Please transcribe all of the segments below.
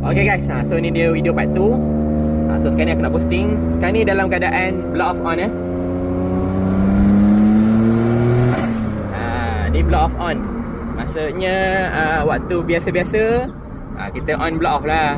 Okay guys, so ni dia video part 2. So sekarang ni aku nak posting. Sekarang ni dalam keadaan blow off on ni blow off on. Maksudnya waktu biasa-biasa kita on blow off lah.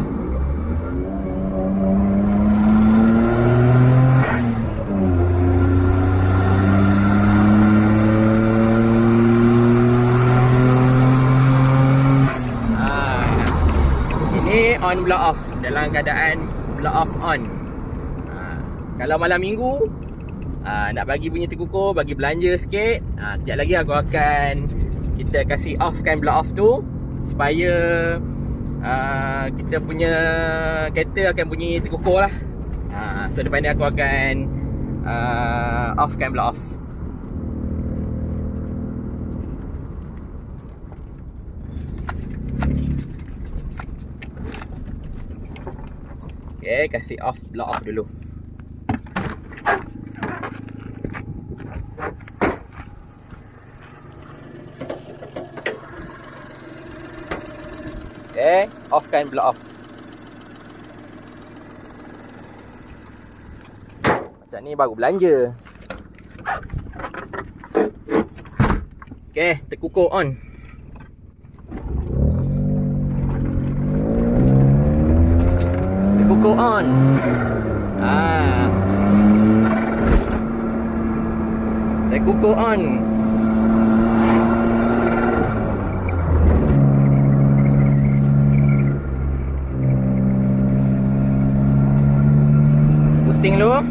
Ini on blow off, dalam keadaan blow off on. Kalau malam minggu nak bagi bunyi terkukur, bagi belanja sikit, sekejap lagi aku akan kita kasih off kan blow off tu, supaya kita punya kereta akan bunyi terkukur lah. So depan ni aku akan off kan blow off. Okay, kasih off blow off dulu. Okay, off kan blow off. Macam ni baru belanja. Okay, terkukur on. Terkukur on. Terkukur on. Boosting dulu.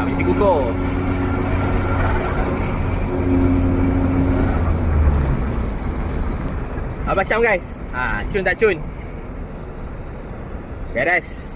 Bunyi kukur. Macam guys. Cun tak cun? Beres.